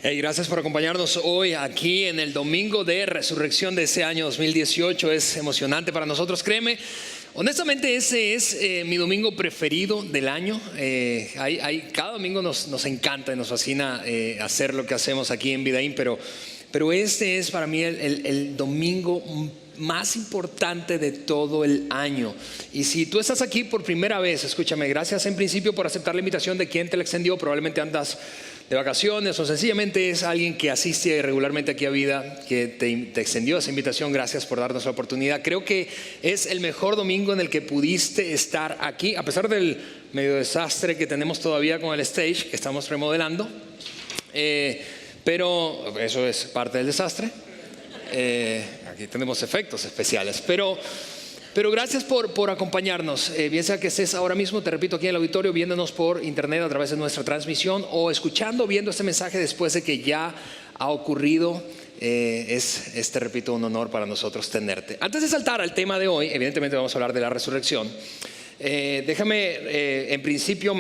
Hey, gracias por acompañarnos hoy aquí en el domingo de resurrección de ese año 2018. Es emocionante para nosotros, créeme. Honestamente, ese es mi domingo preferido del año. Cada domingo nos encanta y nos fascina hacer lo que hacemos aquí en Vidaín, pero este es para mí el domingo más importante de todo el año. Y si tú estás aquí por primera vez, escúchame, gracias en principio por aceptar la invitación de quien te la extendió. Probablemente andas de vacaciones o sencillamente es alguien que asiste regularmente aquí a Vida que te extendió esa invitación. Gracias por darnos la oportunidad. Creo que es el mejor domingo en el que pudiste estar aquí, a pesar del medio desastre que tenemos todavía con el stage que estamos remodelando, pero eso es parte del desastre. Aquí tenemos efectos especiales, pero gracias por acompañarnos, bien sea que estés ahora mismo, te repito, aquí en el auditorio, viéndonos por internet a través de nuestra transmisión o escuchando, viendo este mensaje después de que ya ha ocurrido. Te repito, un honor para nosotros tenerte. Antes de saltar al tema de hoy, evidentemente vamos a hablar de la resurrección. Déjame en principio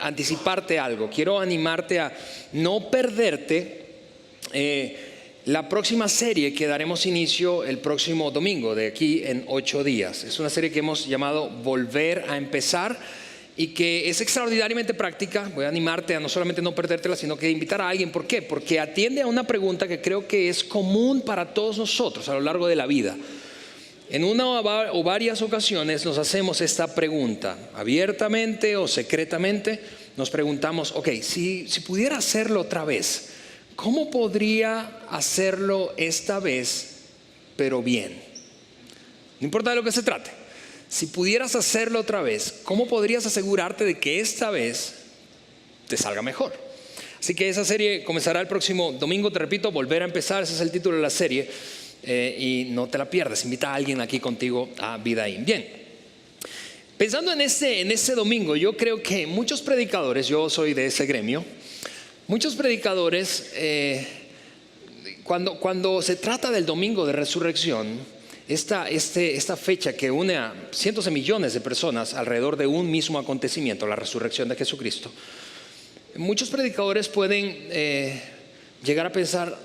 anticiparte algo. Quiero animarte a no perderte la próxima serie que daremos inicio el próximo domingo, de aquí en 8 días. Es una serie que hemos llamado Volver a Empezar y que es extraordinariamente práctica. Voy a animarte a no solamente no perdértela, sino que invitar a alguien. ¿Por qué? Porque atiende a una pregunta que creo que es común para todos nosotros a lo largo de la vida. En una o varias ocasiones nos hacemos esta pregunta, abiertamente o secretamente. Nos preguntamos, ok, si pudiera hacerlo otra vez, ¿cómo podría hacerlo esta vez, pero bien? No importa de lo que se trate. Si pudieras hacerlo otra vez, ¿cómo podrías asegurarte de que esta vez te salga mejor? Así que esa serie comenzará el próximo domingo, te repito, Volver a Empezar, ese es el título de la serie, y no te la pierdas. Invita a alguien aquí contigo a Vidaín. Bien, pensando en ese domingo, yo creo que muchos predicadores, yo soy de ese gremio, muchos predicadores, cuando se trata del domingo de resurrección, esta fecha que une a cientos de millones de personas alrededor de un mismo acontecimiento, la resurrección de Jesucristo, muchos predicadores pueden llegar a pensar,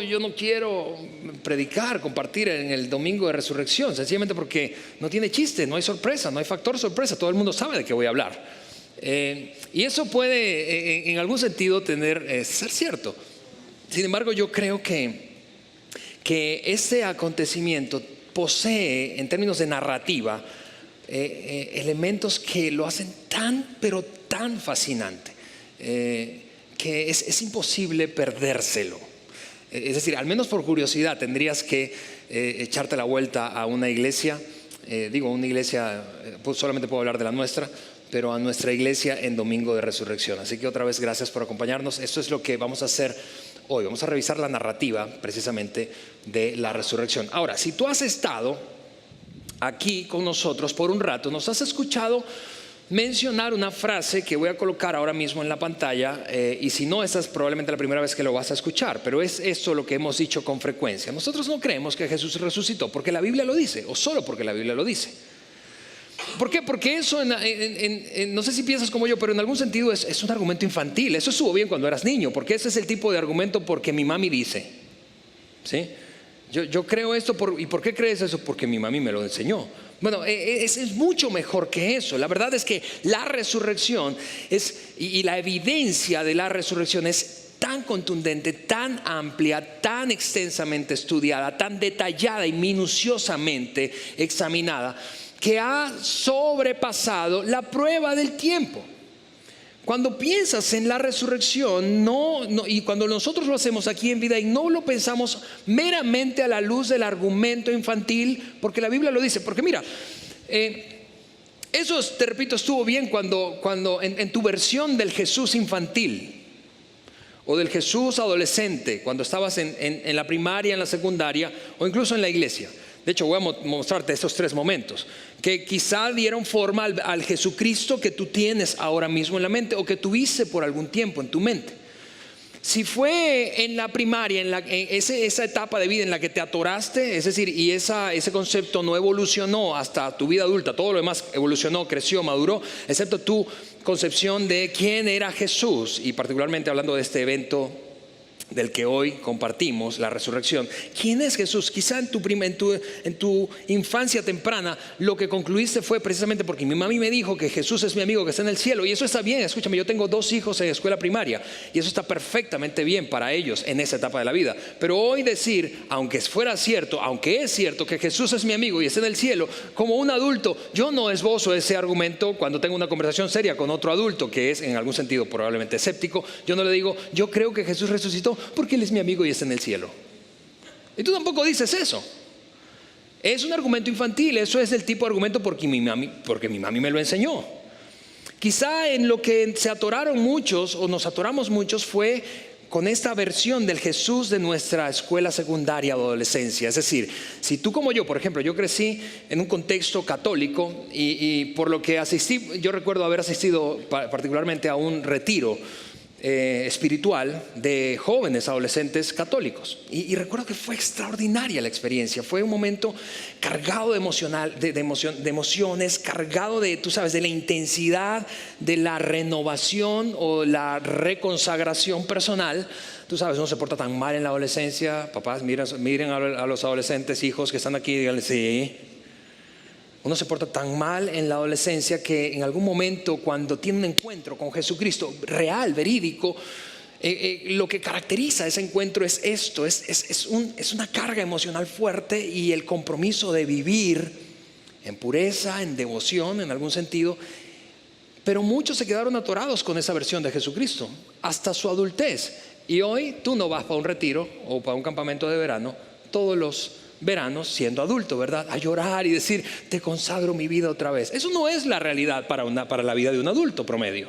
yo no quiero predicar, compartir en el domingo de resurrección, sencillamente porque no tiene chiste, no hay sorpresa, no hay factor sorpresa, todo el mundo sabe de qué voy a hablar. Y eso puede en algún sentido ser cierto. Sin embargo, yo creo que ese acontecimiento posee, en términos de narrativa, elementos que lo hacen pero tan fascinante, que es imposible perdérselo. Es decir, al menos por curiosidad tendrías que echarte la vuelta a una iglesia. Una iglesia, solamente puedo hablar de la nuestra, pero a nuestra iglesia en domingo de resurrección. Así que otra vez gracias por acompañarnos. Esto es lo que vamos a hacer hoy. Vamos a revisar la narrativa precisamente de la resurrección. Ahora, si tú has estado aquí con nosotros por un rato, nos has escuchado mencionar una frase que voy a colocar ahora mismo en la pantalla, y si no, esta es probablemente la primera vez que lo vas a escuchar, pero es esto lo que hemos dicho con frecuencia. Nosotros no creemos que Jesús resucitó porque la Biblia lo dice, o solo porque la Biblia lo dice. ¿Por qué? Porque eso, no sé si piensas como yo, pero en algún sentido es un argumento infantil. Eso estuvo bien cuando eras niño, porque ese es el tipo de argumento porque mi mami dice. ¿Sí? Yo creo esto, ¿y por qué crees eso? Porque mi mami me lo enseñó. Bueno, es mucho mejor que eso. La verdad es que la resurrección y la evidencia de la resurrección es tan contundente, tan amplia, tan extensamente estudiada, tan detallada y minuciosamente examinada, que ha sobrepasado la prueba del tiempo. Cuando piensas en la resurrección, y cuando nosotros lo hacemos aquí en Vida, y no lo pensamos meramente a la luz del argumento infantil, porque la Biblia lo dice. Porque mira, eso, te repito, estuvo bien cuando en tu versión del Jesús infantil o del Jesús adolescente, cuando estabas en la primaria, en la secundaria o incluso en la iglesia. De hecho, voy a mostrarte esos 3 momentos que quizá dieron forma al Jesucristo que tú tienes ahora mismo en la mente o que tuviste por algún tiempo en tu mente. Si fue en la primaria, en esa etapa de vida en la que te atoraste, es decir, y ese concepto no evolucionó hasta tu vida adulta, todo lo demás evolucionó, creció, maduró, excepto tu concepción de quién era Jesús, y particularmente hablando de este evento del que hoy compartimos, la resurrección. ¿Quién es Jesús? Quizá en tu infancia temprana lo que concluiste fue precisamente porque mi mami me dijo que Jesús es mi amigo que está en el cielo, y eso está bien. Escúchame, yo tengo 2 hijos en escuela primaria y eso está perfectamente bien para ellos en esa etapa de la vida. Pero hoy decir, aunque fuera cierto, aunque es cierto que Jesús es mi amigo y está en el cielo, como un adulto, yo no esbozo ese argumento cuando tengo una conversación seria con otro adulto que es en algún sentido probablemente escéptico. Yo no le digo, yo creo que Jesús resucitó porque Él es mi amigo y está en el cielo. Y tú tampoco dices eso. Es un argumento infantil. Eso es el tipo de argumento porque mi mami me lo enseñó. Quizá en lo que se atoraron muchos o nos atoramos muchos fue con esta versión del Jesús de nuestra escuela secundaria o adolescencia. Es decir, si tú como yo, por ejemplo, yo crecí en un contexto católico y por lo que asistí, yo recuerdo haber asistido particularmente a un retiro espiritual de jóvenes adolescentes católicos, y recuerdo que fue extraordinaria la experiencia. Fue un momento cargado de emociones, cargado de, tú sabes, de la intensidad de la renovación o la reconsagración personal. Tú sabes, uno se porta tan mal en la adolescencia. Papás, miren a los adolescentes, hijos que están aquí, díganle sí. Uno se porta tan mal en la adolescencia que en algún momento, cuando tiene un encuentro con Jesucristo real, verídico, lo que caracteriza ese encuentro es esto, es una carga emocional fuerte y el compromiso de vivir en pureza, en devoción, en algún sentido. Pero muchos se quedaron atorados con esa versión de Jesucristo hasta su adultez. Y hoy tú no vas para un retiro o para un campamento de verano todos los veranos siendo adulto, ¿verdad? A llorar y decir, te consagro mi vida otra vez. Eso no es la realidad para la vida de un adulto promedio.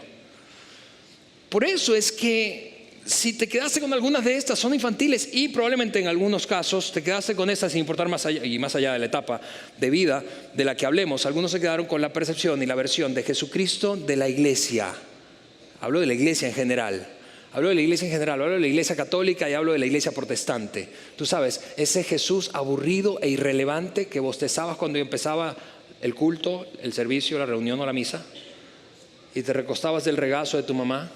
Por eso es que si te quedaste con algunas de estas, son infantiles, y probablemente en algunos casos te quedaste con estas sin importar más allá, y más allá de la etapa de vida de la que hablemos. Algunos se quedaron con la percepción y la versión de Jesucristo de la iglesia. Hablo de la iglesia en general. Hablo de la iglesia en general, hablo de la iglesia católica y hablo de la iglesia protestante. Tú sabes, ese Jesús aburrido e irrelevante que bostezabas cuando empezaba el culto, el servicio, la reunión o la misa, y te recostabas del regazo de tu mamá.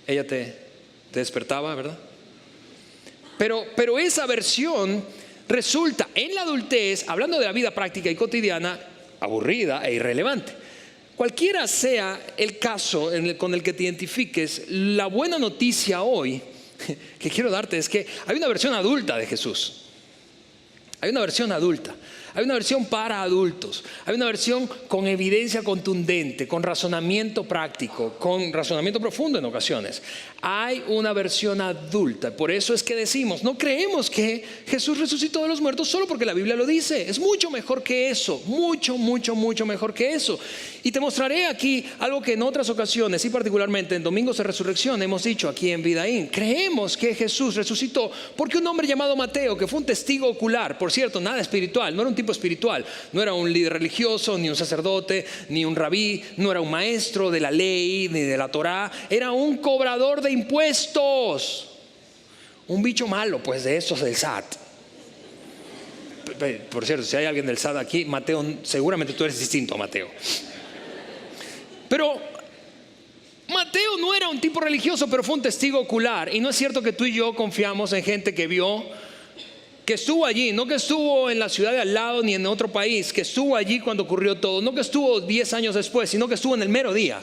Ella te despertaba, ¿verdad? Pero esa versión resulta en la adultez, hablando de la vida práctica y cotidiana, aburrida e irrelevante. Cualquiera sea el caso con el que te identifiques, la buena noticia hoy que quiero darte es que hay una versión adulta de Jesús. Hay una versión adulta. Hay una versión para adultos. Hay una versión con evidencia contundente, con razonamiento práctico, con razonamiento profundo en ocasiones. Hay una versión adulta. Por eso es que decimos, no creemos que Jesús resucitó de los muertos solo porque la Biblia lo dice. Es mucho mejor que eso. Mucho, mucho, mucho mejor que eso. Y te mostraré aquí algo que en otras ocasiones, y particularmente en Domingos de Resurrección, hemos dicho aquí en Vidaín. Creemos que Jesús resucitó porque un hombre llamado Mateo, que fue un testigo ocular, por cierto, nada espiritual, no era un tipo espiritual, no era un líder religioso, ni un sacerdote, ni un rabí, no era un maestro de la ley, ni de la Torá, era un cobrador de impuestos, un bicho malo, pues, de esos del SAT. Por cierto, si hay alguien del SAT aquí, Mateo, seguramente tú eres distinto a Mateo. Pero Mateo no era un tipo religioso, pero fue un testigo ocular. Y no es cierto que tú y yo confiamos en gente que vio, que estuvo allí, no que estuvo en la ciudad de al lado ni en otro país, que estuvo allí cuando ocurrió todo, no que estuvo 10 años después, sino que estuvo en el mero día.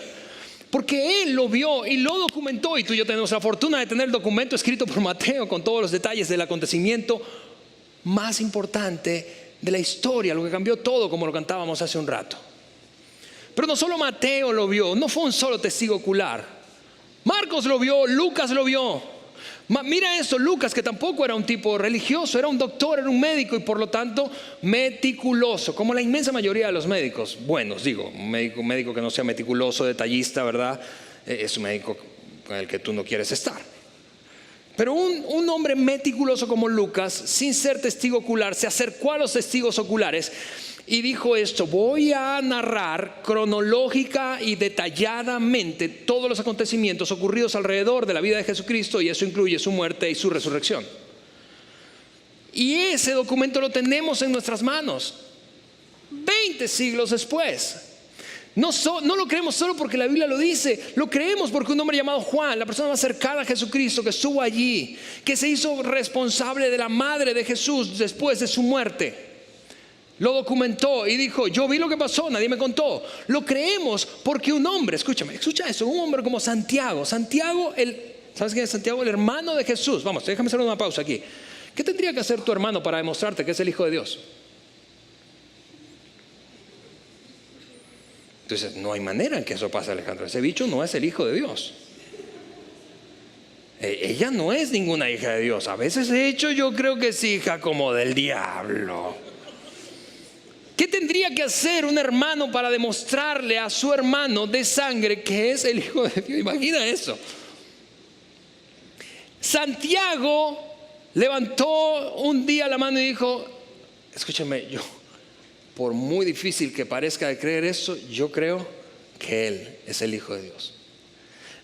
Porque él lo vio y lo documentó, y tú y yo tenemos la fortuna de tener el documento escrito por Mateo con todos los detalles del acontecimiento más importante de la historia, lo que cambió todo, como lo cantábamos hace un rato. Pero no solo Mateo lo vio, no fue un solo testigo ocular. Marcos lo vio, Lucas lo vio. Mira eso, Lucas, que tampoco era un tipo religioso, era un doctor, era un médico y por lo tanto meticuloso, como la inmensa mayoría de los médicos buenos. Digo, un médico que no sea meticuloso, detallista, ¿verdad? Es un médico con el que tú no quieres estar. Pero un hombre meticuloso como Lucas, sin ser testigo ocular, se acercó a los testigos oculares y dijo esto: voy a narrar cronológica y detalladamente todos los acontecimientos ocurridos alrededor de la vida de Jesucristo, y eso incluye su muerte y su resurrección. Y ese documento lo tenemos en nuestras manos 20 siglos después. No lo creemos solo porque la Biblia lo dice, lo creemos porque un hombre llamado Juan, la persona más cercana a Jesucristo, que estuvo allí, que se hizo responsable de la madre de Jesús después de su muerte, lo documentó y dijo: yo vi lo que pasó, nadie me contó. Lo creemos porque un hombre, escucha esto, un hombre como Santiago, ¿sabes quién es Santiago? El hermano de Jesús. Vamos, déjame hacer una pausa aquí. ¿Qué tendría que hacer tu hermano para demostrarte que es el Hijo de Dios? Entonces, no hay manera en que eso pase, Alejandro. Ese bicho no es el Hijo de Dios. Ella no es ninguna hija de Dios. A veces, de hecho, yo creo que es hija como del diablo. ¿Qué tendría que hacer un hermano para demostrarle a su hermano de sangre que es el Hijo de Dios? Imagina eso. Santiago levantó un día la mano y dijo: escúchame, por muy difícil que parezca de creer eso, yo creo que Él es el Hijo de Dios.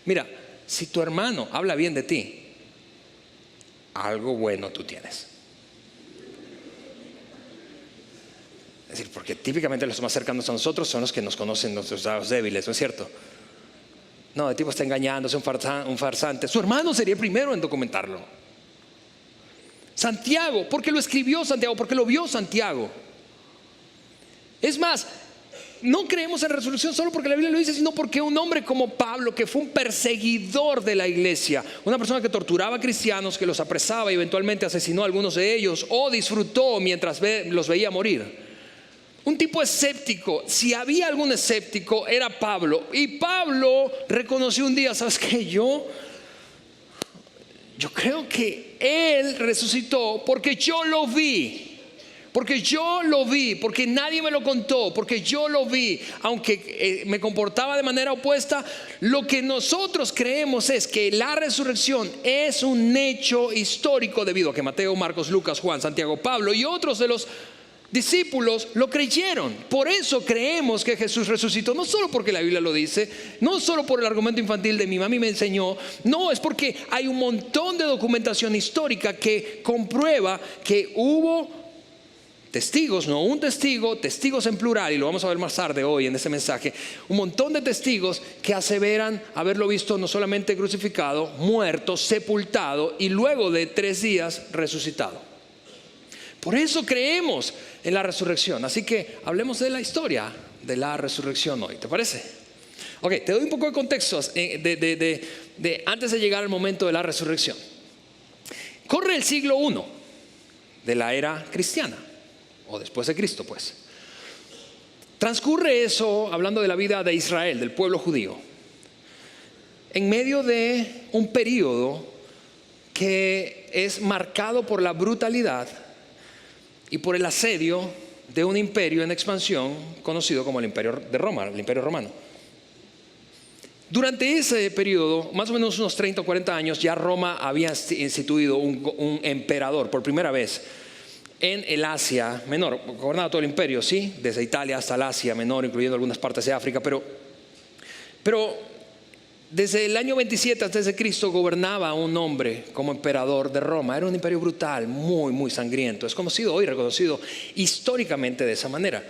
Mira, si tu hermano habla bien de ti, algo bueno tú tienes. Es decir, porque típicamente los más cercanos a nosotros son los que nos conocen nuestros lados débiles, ¿no es cierto? No, el tipo está engañando, es un farsante. Su hermano sería el primero en documentarlo. Santiago, porque lo escribió Santiago, porque lo vio Santiago. Es más, no creemos en resurrección solo porque la Biblia lo dice, sino porque un hombre como Pablo, que fue un perseguidor de la iglesia, una persona que torturaba a cristianos, que los apresaba y eventualmente asesinó a algunos de ellos, o disfrutó mientras los veía morir. Un tipo escéptico. Si había algún escéptico, era Pablo. Y Pablo reconoció un día: ¿sabes qué? Yo creo que Él resucitó porque yo lo vi. Porque nadie me lo contó, porque yo lo vi. Aunque me comportaba de manera opuesta, lo que nosotros creemos es que la resurrección es un hecho histórico, debido a que Mateo, Marcos, Lucas, Juan, Santiago, Pablo y otros de los discípulos lo creyeron. Por eso creemos que Jesús resucitó, no solo porque la Biblia lo dice, no solo por el argumento infantil de mi mami me enseñó, no, es porque hay un montón de documentación histórica que comprueba que hubo testigos, no un testigo, testigos en plural, y lo vamos a ver más tarde hoy en este mensaje, un montón de testigos que aseveran haberlo visto no solamente crucificado, muerto, sepultado y luego de 3 días resucitado. Por eso creemos en la resurrección. Así que hablemos de la historia de la resurrección hoy, ¿te parece? Ok, te doy un poco de contexto antes de llegar al momento de la resurrección. Corre el siglo I de la era cristiana, o después de Cristo, pues. Transcurre eso, hablando de la vida de Israel, del pueblo judío, en medio de un periodo que es marcado por la brutalidad y por el asedio de un imperio en expansión conocido como el Imperio de Roma, el Imperio Romano. Durante ese periodo, más o menos unos 30 o 40 años, ya Roma había instituido un emperador por primera vez en el Asia Menor. Gobernaba todo el imperio, sí, desde Italia hasta el Asia Menor, incluyendo algunas partes de África, pero desde el año 27 a.C. gobernaba un hombre como emperador de Roma. Era un imperio brutal, muy, muy sangriento. Es conocido hoy, reconocido históricamente de esa manera.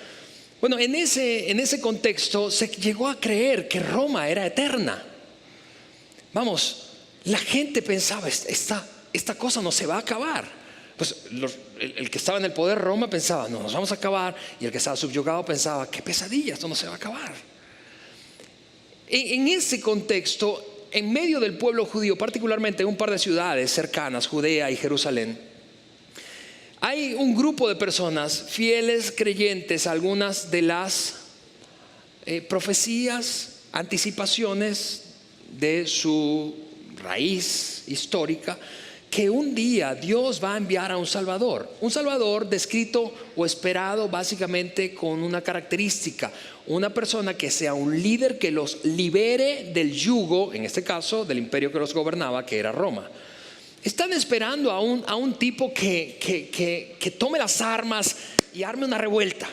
Bueno, en ese contexto se llegó a creer que Roma era eterna. Vamos, la gente pensaba: esta cosa no se va a acabar. Pues el que estaba en el poder, Roma, pensaba: no, nos vamos a acabar. Y el que estaba subyugado pensaba: qué pesadilla, esto no se va a acabar. En ese contexto, en medio del pueblo judío, particularmente en un par de ciudades cercanas, Judea y Jerusalén, hay un grupo de personas fieles, creyentes a algunas de las profecías, anticipaciones de su raíz histórica, que un día Dios va a enviar a un Salvador descrito o esperado básicamente con una característica: una persona que sea un líder que los libere del yugo, en este caso del imperio que los gobernaba, que era Roma. Están esperando a un tipo que tome las armas y arme una revuelta.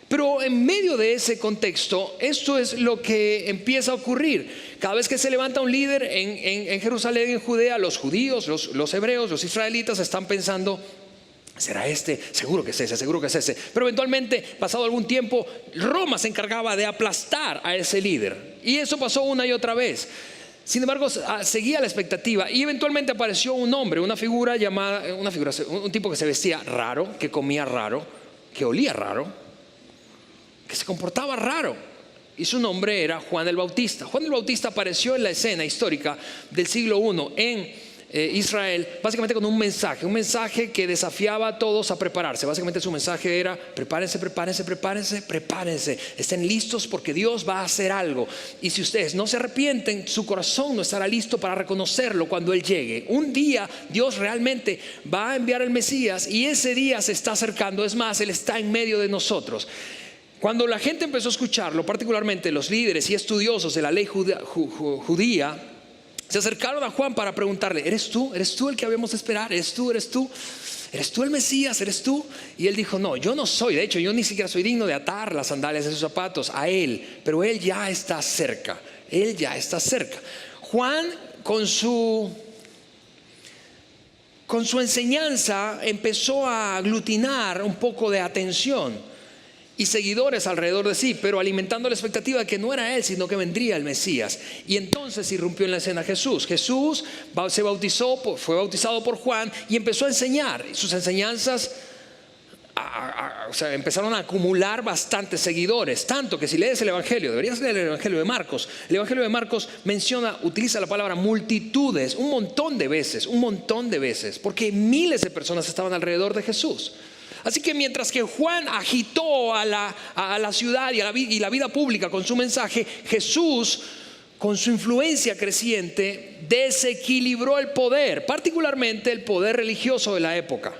Pero en medio de ese contexto, esto es lo que empieza a ocurrir. Cada vez que se levanta un líder en Jerusalén, en Judea, los judíos, los hebreos, los israelitas están pensando: ¿Será este? Seguro que es ese, seguro que es ese. Pero eventualmente, pasado algún tiempo, Roma se encargaba de aplastar a ese líder. Y eso pasó una y otra vez. Sin embargo, seguía la expectativa y eventualmente apareció un hombre, un tipo que se vestía raro, que comía raro, que olía raro, que se comportaba raro. Y su nombre era Juan el Bautista. Juan el Bautista apareció en la escena histórica del siglo I en Israel, básicamente con un mensaje que desafiaba a todos a prepararse. Básicamente su mensaje era: prepárense, prepárense, prepárense, prepárense, estén listos porque Dios va a hacer algo. Y si ustedes no se arrepienten, su corazón no estará listo para reconocerlo cuando Él llegue. Un día Dios realmente va a enviar al Mesías y ese día se está acercando. Es más, Él está en medio de nosotros. Cuando la gente empezó a escucharlo, particularmente los líderes y estudiosos de la ley judía, se acercaron a Juan para preguntarle: ¿eres tú? ¿Eres tú el que habíamos de esperar? ¿Eres tú? ¿Eres tú? ¿Eres tú el Mesías? ¿Eres tú? Y él dijo: no, yo no soy. De hecho, yo ni siquiera soy digno de atar las sandalias de sus zapatos a él. Pero él ya está cerca. Él ya está cerca. Juan, con su enseñanza, empezó a aglutinar un poco de atención y seguidores alrededor de sí, pero alimentando la expectativa de que no era él, sino que vendría el Mesías. Y entonces irrumpió en la escena Jesús. Jesús fue bautizado por Juan y empezó a enseñar. Sus enseñanzas empezaron a acumular bastantes seguidores, tanto que si lees el Evangelio, deberías leer el Evangelio de Marcos. El Evangelio de Marcos utiliza la palabra multitudes un montón de veces, porque miles de personas estaban alrededor de Jesús. Así que mientras que Juan agitó a la ciudad y la vida pública con su mensaje, Jesús, con su influencia creciente, desequilibró el poder, particularmente el poder religioso de la época.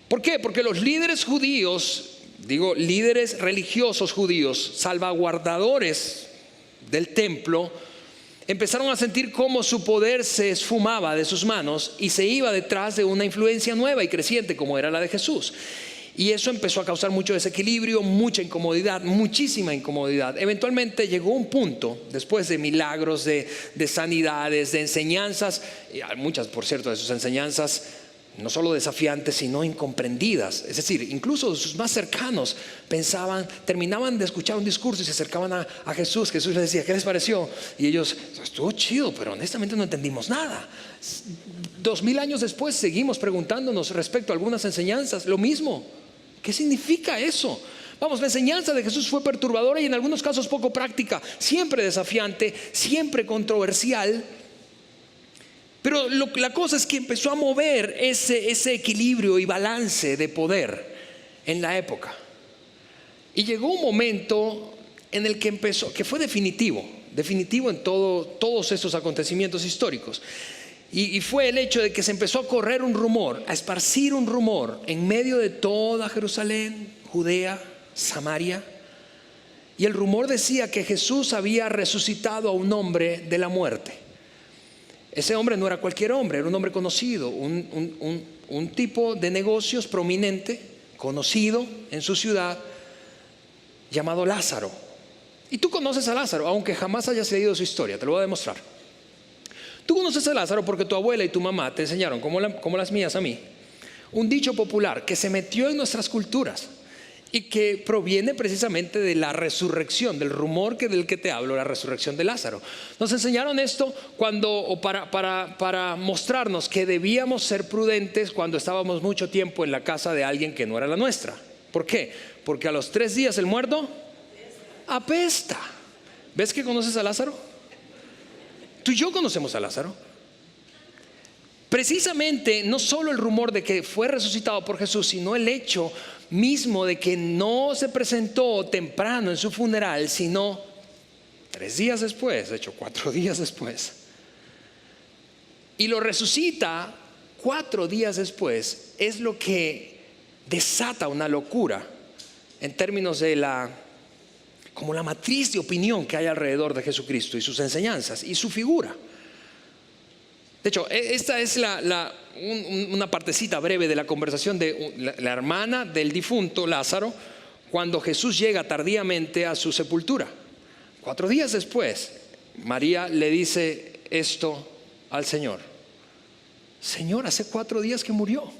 ¿Por qué? Porque los líderes judíos, líderes religiosos judíos, salvaguardadores del templo, empezaron a sentir cómo su poder se esfumaba de sus manos y se iba detrás de una influencia nueva y creciente como era la de Jesús. Y eso empezó a causar mucho desequilibrio, mucha incomodidad, muchísima incomodidad. Eventualmente llegó un punto, después de milagros, de sanidades, de enseñanzas, y muchas, por cierto, de sus enseñanzas no solo desafiantes, sino incomprendidas. Es decir, incluso sus más cercanos terminaban de escuchar un discurso y se acercaban a Jesús. Jesús les decía: ¿qué les pareció? Y ellos: estuvo chido, pero honestamente no entendimos nada. 2000 años después seguimos preguntándonos respecto a algunas enseñanzas lo mismo. ¿Qué significa eso? Vamos, la enseñanza de Jesús fue perturbadora y en algunos casos poco práctica, siempre desafiante, siempre controversial. Pero la cosa es que empezó a mover ese equilibrio y balance de poder en la época. Y llegó un momento en el que fue definitivo en todos estos acontecimientos históricos. Y fue el hecho de que se empezó a correr un rumor, a esparcir un rumor en medio de toda Jerusalén, Judea, Samaria. Y el rumor decía que Jesús había resucitado a un hombre de la muerte. Ese hombre no era cualquier hombre, era un hombre conocido, un tipo de negocios prominente, conocido en su ciudad, llamado Lázaro. Y tú conoces a Lázaro, aunque jamás hayas leído su historia, te lo voy a demostrar. Tú conoces a Lázaro porque tu abuela y tu mamá te enseñaron, como las mías a mí, un dicho popular que se metió en nuestras culturas y que proviene precisamente de la resurrección, del rumor del que te hablo, la resurrección de Lázaro. Nos enseñaron esto para mostrarnos que debíamos ser prudentes cuando estábamos mucho tiempo en la casa de alguien que no era la nuestra. ¿Por qué? Porque a los 3 días el muerto apesta. ¿Ves que conoces a Lázaro? Tú y yo conocemos a Lázaro. Precisamente no solo el rumor de que fue resucitado por Jesús, sino el hecho mismo de que no se presentó temprano en su funeral, sino 3 días después, de hecho 4 días después, y lo resucita 4 días después, es lo que desata una locura en términos de como la matriz de opinión que hay alrededor de Jesucristo y sus enseñanzas y su figura. De hecho, esta es una partecita breve de la conversación de la hermana del difunto Lázaro cuando Jesús llega tardíamente a su sepultura. 4 días después, María le dice esto al Señor: Señor, hace 4 días que murió.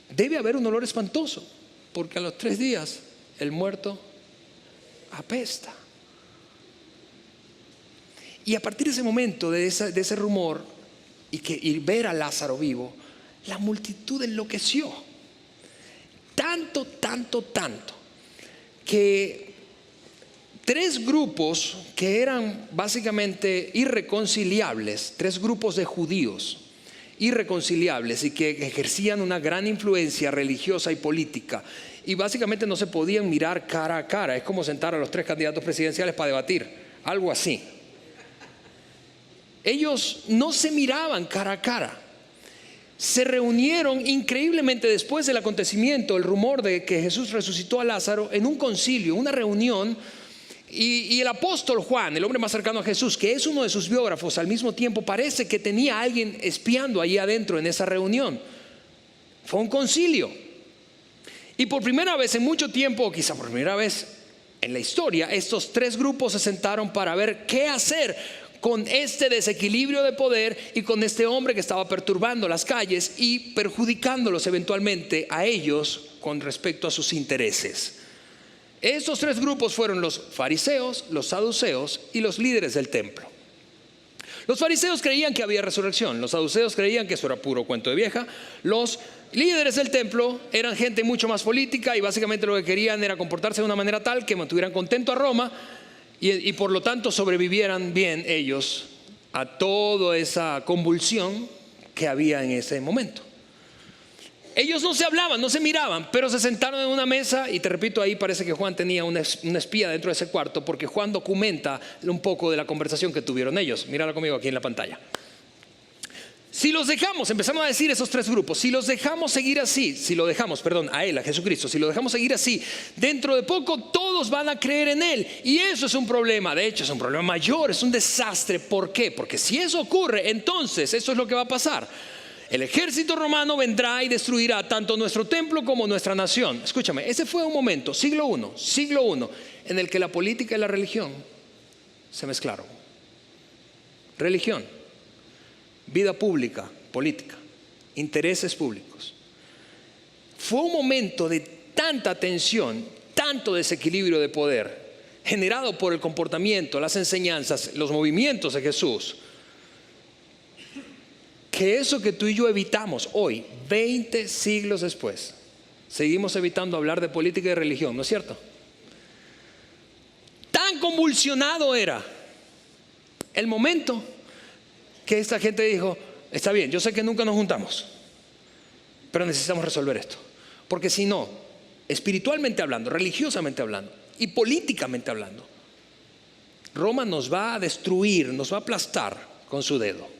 debe haber un olor espantoso, porque a los 3 días el muerto apesta. Y a partir de ese momento, de ese rumor y ver a Lázaro vivo, la multitud enloqueció. Tanto, que 3 grupos que eran básicamente irreconciliables, 3 grupos de judíos irreconciliables y que ejercían una gran influencia religiosa y política, y básicamente no se podían mirar cara a cara. Es como sentar a los 3 candidatos presidenciales para debatir, algo así. Ellos no se miraban cara a cara. Se reunieron increíblemente después del acontecimiento, el rumor de que Jesús resucitó a Lázaro, en un concilio, una reunión. Y el apóstol Juan, el hombre más cercano a Jesús, que es uno de sus biógrafos, al mismo tiempo parece que tenía a alguien espiando allí adentro en esa reunión. Fue un concilio. Y por primera vez en mucho tiempo, o quizá por primera vez en la historia, estos 3 grupos se sentaron para ver qué hacer con este desequilibrio de poder y con este hombre que estaba perturbando las calles y perjudicándolos eventualmente a ellos con respecto a sus intereses. Estos 3 grupos fueron los fariseos, los saduceos y los líderes del templo. Los fariseos creían que había resurrección, los saduceos creían que eso era puro cuento de vieja. Los líderes del templo eran gente mucho más política y básicamente lo que querían era comportarse de una manera tal que mantuvieran contento a Roma y por lo tanto sobrevivieran bien ellos a toda esa convulsión que había en ese momento. Ellos no se hablaban, no se miraban, pero se sentaron en una mesa. Y te repito, ahí parece que Juan tenía una espía dentro de ese cuarto, porque Juan documenta un poco de la conversación que tuvieron ellos. Mírala conmigo aquí en la pantalla. Si los dejamos, empezamos a decir esos 3 grupos, si los dejamos seguir así, a él, a Jesucristo, si lo dejamos seguir así, dentro de poco todos van a creer en él. Y eso es un problema, de hecho es un problema mayor, es un desastre. ¿Por qué? Porque si eso ocurre, entonces eso es lo que va a pasar. El ejército romano vendrá y destruirá tanto nuestro templo como nuestra nación. Escúchame, ese fue un momento, siglo I, en el que la política y la religión se mezclaron. Religión, vida pública, política, intereses públicos. Fue un momento de tanta tensión, tanto desequilibrio de poder, generado por el comportamiento, las enseñanzas, los movimientos de Jesús, que eso que tú y yo evitamos hoy, 20 siglos después, seguimos evitando hablar de política y religión, ¿no es cierto? Tan convulsionado era el momento que esta gente dijo: está bien, yo sé que nunca nos juntamos, pero necesitamos resolver esto, porque si no, espiritualmente hablando, religiosamente hablando y políticamente hablando, Roma nos va a destruir, nos va a aplastar con su dedo.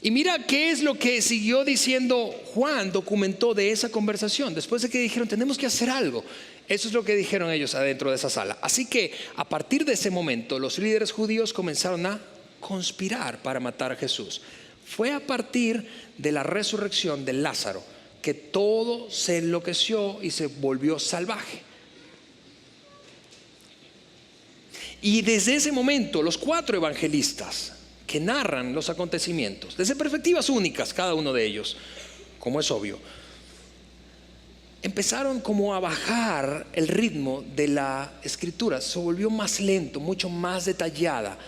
Y mira qué es lo que siguió diciendo Juan, documentó de esa conversación. Después de que dijeron: tenemos que hacer algo. Eso es lo que dijeron ellos adentro de esa sala. Así que a partir de ese momento los líderes judíos comenzaron a conspirar para matar a Jesús. Fue a partir de la resurrección de Lázaro que todo se enloqueció y se volvió salvaje. Y desde ese momento los 4 evangelistas que narran los acontecimientos desde perspectivas únicas, cada uno de ellos, como es obvio, empezaron como a bajar el ritmo de la escritura. Se volvió más lento, mucho más detallados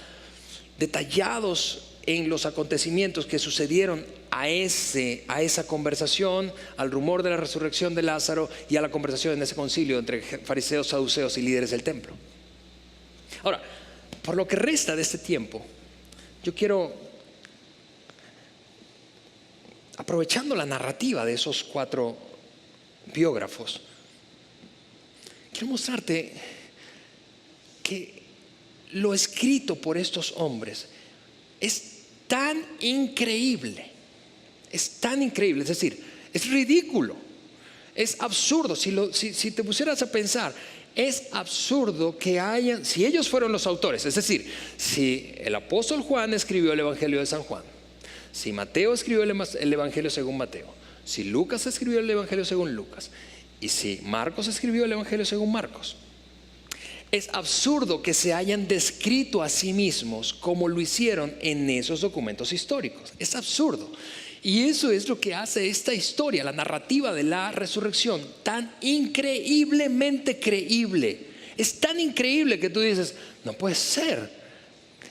en los acontecimientos que sucedieron a esa conversación, al rumor de la resurrección de Lázaro y a la conversación en ese concilio entre fariseos, saduceos y líderes del templo. Ahora, por lo que resta de este tiempo, yo quiero, aprovechando la narrativa de esos 4 biógrafos, quiero mostrarte que lo escrito por estos hombres es tan increíble, es decir, es ridículo, es absurdo. Si te pusieras a pensar, es absurdo que si ellos fueron los autores, es decir, si el apóstol Juan escribió el Evangelio de San Juan, si Mateo escribió el Evangelio según Mateo, si Lucas escribió el Evangelio según Lucas y si Marcos escribió el Evangelio según Marcos, es absurdo que se hayan descrito a sí mismos como lo hicieron en esos documentos históricos. Es absurdo. Y eso es lo que hace esta historia, la narrativa de la resurrección, tan increíblemente creíble. Es tan increíble que tú dices, no puede ser.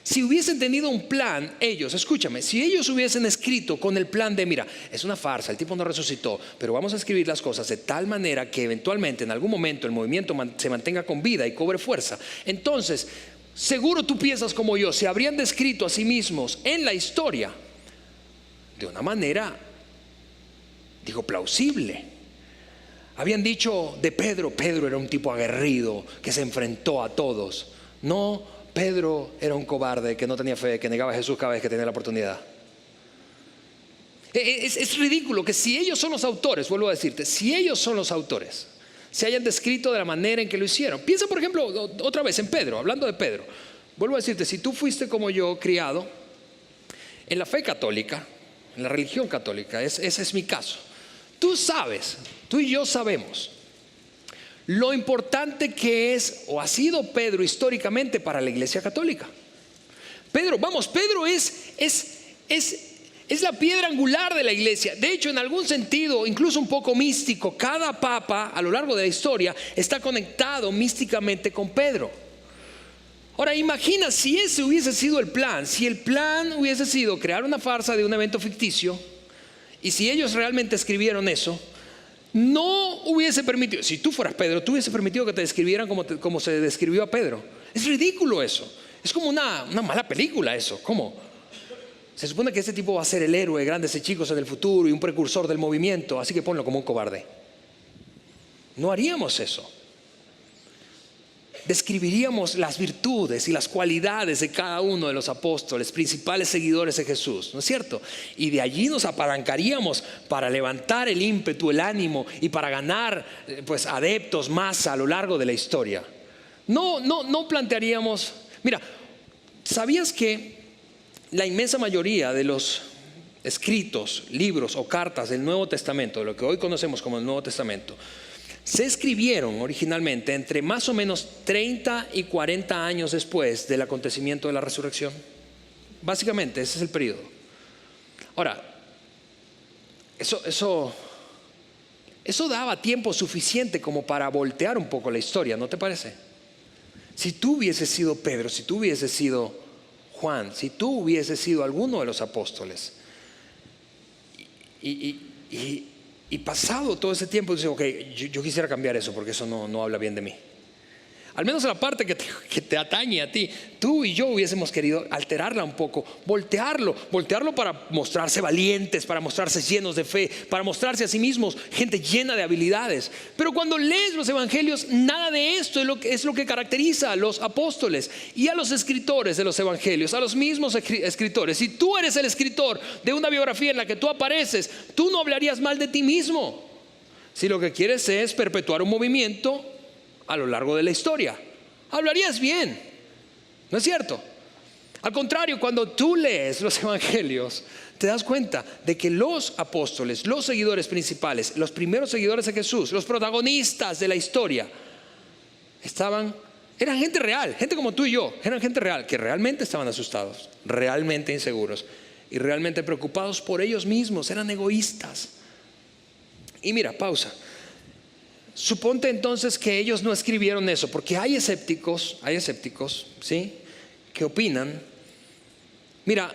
Si hubiesen tenido un plan, ellos, escúchame, si ellos hubiesen escrito con el plan de, mira, es una farsa, el tipo no resucitó, pero vamos a escribir las cosas de tal manera que eventualmente en algún momento el movimiento se mantenga con vida y cobre fuerza. Entonces, seguro tú piensas como yo, se habrían descrito a sí mismos en la historia de una manera, digo, plausible. Habían dicho de Pedro, Pedro era un tipo aguerrido que se enfrentó a todos. No, Pedro era un cobarde que no tenía fe, que negaba a Jesús cada vez que tenía la oportunidad. Es ridículo que si ellos son los autores, vuelvo a decirte, si ellos son los autores, se hayan descrito de la manera en que lo hicieron. Piensa por ejemplo otra vez en Pedro, hablando de Pedro. Vuelvo a decirte, si tú fuiste como yo criado en la fe católica, en la religión católica, ese es mi caso. Tú sabes, tú y yo sabemos lo importante que es o ha sido Pedro históricamente para la Iglesia católica. Pedro es la piedra angular de la iglesia. De hecho, en algún sentido, incluso un poco místico, cada papa a lo largo de la historia está conectado místicamente con Pedro. Ahora imagina si ese hubiese sido el plan, si el plan hubiese sido crear una farsa de un evento ficticio, y si ellos realmente escribieron eso, no hubiese permitido, si tú fueras Pedro, tú hubiese permitido que te describieran como se describió a Pedro. Es ridículo eso. Es como una mala película eso. ¿Cómo? Se supone que este tipo va a ser el héroe de grandes hechizos en el futuro y un precursor del movimiento, así que ponlo como un cobarde. No haríamos eso. Describiríamos las virtudes y las cualidades de cada uno de los apóstoles, principales seguidores de Jesús, ¿no es cierto? Y de allí nos apalancaríamos para levantar el ímpetu, el ánimo y para ganar pues adeptos más a lo largo de la historia. No plantearíamos, mira, ¿sabías que la inmensa mayoría de los escritos, libros o cartas del Nuevo Testamento, de lo que hoy conocemos como el Nuevo Testamento, se escribieron originalmente entre más o menos 30 y 40 años después del acontecimiento de la resurrección? Básicamente ese es el periodo. Ahora, eso daba tiempo suficiente como para voltear un poco la historia, ¿no te parece? Si tú hubieses sido Pedro, si tú hubieses sido Juan, si tú hubieses sido alguno de los apóstoles y pasado todo ese tiempo, dices, ok, yo quisiera cambiar eso porque eso no habla bien de mí. Al menos la parte que te atañe a ti, tú y yo hubiésemos querido alterarla un poco, voltearlo para mostrarse valientes, para mostrarse llenos de fe, para mostrarse a sí mismos gente llena de habilidades. Pero cuando lees los evangelios, nada de esto es lo que caracteriza a los apóstoles y a los escritores de los evangelios, a los mismos escritores. Si tú eres el escritor de una biografía en la que tú apareces, tú no hablarías mal de ti mismo. Si lo que quieres es perpetuar un movimiento a lo largo de la historia, hablarías bien, ¿no es cierto? Al contrario, cuando tú lees los evangelios, te das cuenta de que los apóstoles, los seguidores principales, los primeros seguidores de Jesús, los protagonistas de la historia, eran gente real, gente como tú y yo, eran gente real, que realmente estaban asustados, realmente inseguros y realmente preocupados por ellos mismos, eran egoístas. Y mira, pausa. Suponte entonces que ellos no escribieron eso, porque hay escépticos, ¿sí?, que opinan. Mira,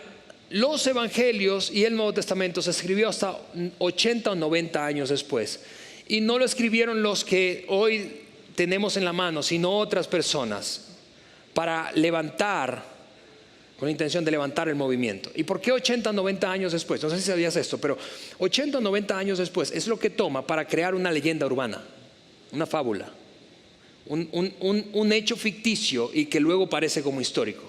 los evangelios y el Nuevo Testamento se escribió hasta 80 o 90 años después, y no lo escribieron los que hoy tenemos en la mano, sino otras personas, para levantar, con la intención de levantar el movimiento. ¿Y por qué 80 o 90 años después? No sé si sabías esto, pero 80 o 90 años después es lo que toma para crear una leyenda urbana, una fábula, un hecho ficticio y que luego parece como histórico.